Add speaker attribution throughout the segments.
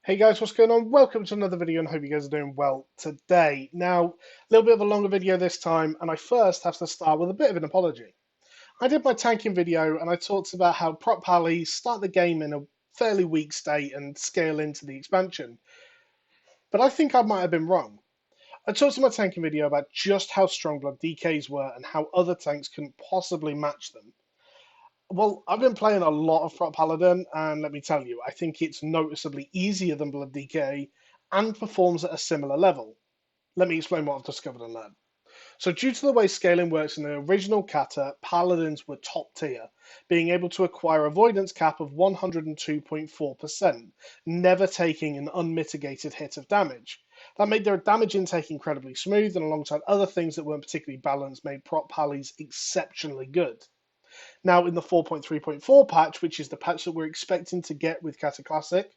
Speaker 1: Hey guys, what's going on? Welcome to another video and hope you guys are doing well today. Now, a little bit of a longer video this time, and I first have to start with a bit of an apology. I did my tanking video and I talked about how prop pallies start the game in a fairly weak state and scale into the expansion, but I think I might have been wrong. I talked in my tanking video about just how strong blood DKs were and how other tanks couldn't possibly match them. Well, I've been playing a lot of Prop Paladin, and let me tell you, I think it's noticeably easier than Blood DK and performs at a similar level. Let me explain what I've discovered and learned. So, due to the way scaling works in the original kata, Paladins were top tier, being able to acquire avoidance cap of 102.4%, never taking an unmitigated hit of damage. That made their damage intake incredibly smooth, and alongside other things that weren't particularly balanced, made Prop Pallies exceptionally good. Now, in the 4.3.4 patch, which is the patch that we're expecting to get with Kata Classic,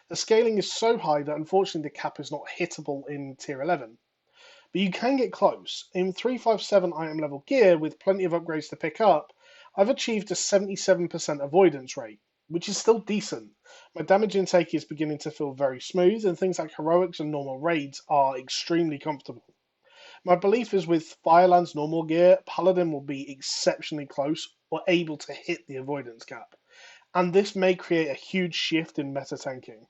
Speaker 1: the scaling is so high that unfortunately the cap is not hittable in Tier 11. But you can get close. In 357 item level gear, with plenty of upgrades to pick up, I've achieved a 77% avoidance rate, which is still decent. My damage intake is beginning to feel very smooth, and things like heroics and normal raids are extremely comfortable. My belief is with Fireland's normal gear, Paladin will be exceptionally close or able to hit the avoidance cap, and this may create a huge shift in meta tanking.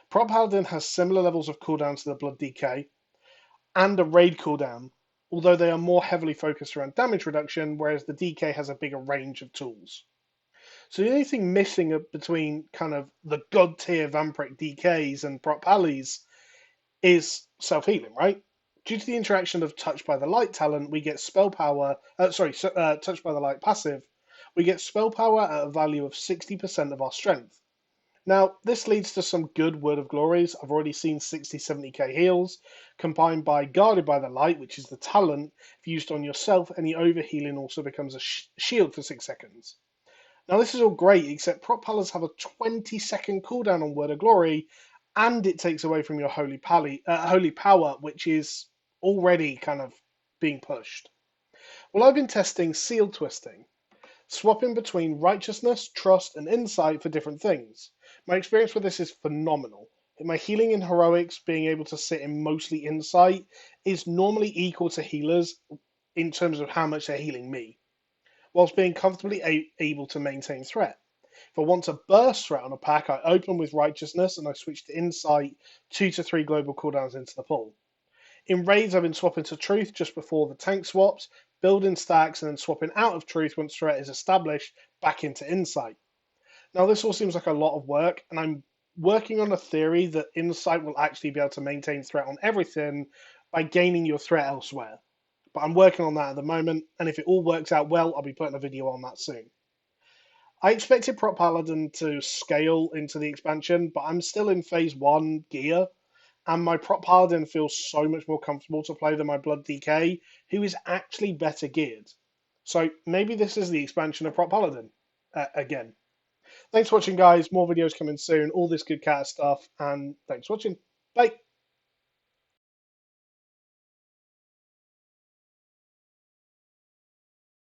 Speaker 1: Prop Paladin has similar levels of cooldown to the Blood DK and a raid cooldown, although they are more heavily focused around damage reduction, whereas the DK has a bigger range of tools. So the only thing missing between kind of the god tier Vampiric DKs and Prop Pallies is self-healing, right? Due to the interaction of Touch by the Light talent, we get spell power. Touch by the Light passive. We get spell power at a value of 60% of our strength. Now, this leads to some good Word of Glories. I've already seen 60-70k heals, combined by Guarded by the Light, which is the talent. If used on yourself, any overhealing also becomes a shield for 6 seconds. Now, this is all great, except Prop Pallers have a 20-second cooldown on Word of Glory, and it takes away from your holy power, which is already kind of being pushed. Well, I've been testing seal twisting, swapping between righteousness, trust, and insight for different things. My experience with this is phenomenal. My healing in heroics, being able to sit in mostly insight, is normally equal to healers in terms of how much they're healing me, whilst being comfortably able to maintain threat. If I want to burst threat on a pack, I open with Righteousness and I switch to Insight 2 to 3 global cooldowns into the pool. In raids, I've been swapping to Truth just before the tank swaps, building stacks, and then swapping out of Truth once threat is established back into Insight. Now, this all seems like a lot of work, and I'm working on a theory that Insight will actually be able to maintain threat on everything by gaining your threat elsewhere. But I'm working on that at the moment, and if it all works out well, I'll be putting a video on that soon. I expected Prop Paladin to scale into the expansion, but I'm still in Phase 1 gear, and my Prop Paladin feels so much more comfortable to play than my Blood DK, who is actually better geared. So maybe this is the expansion of Prop Paladin again. Thanks for watching, guys. More videos coming soon, all this good cat stuff, and thanks for watching. Bye.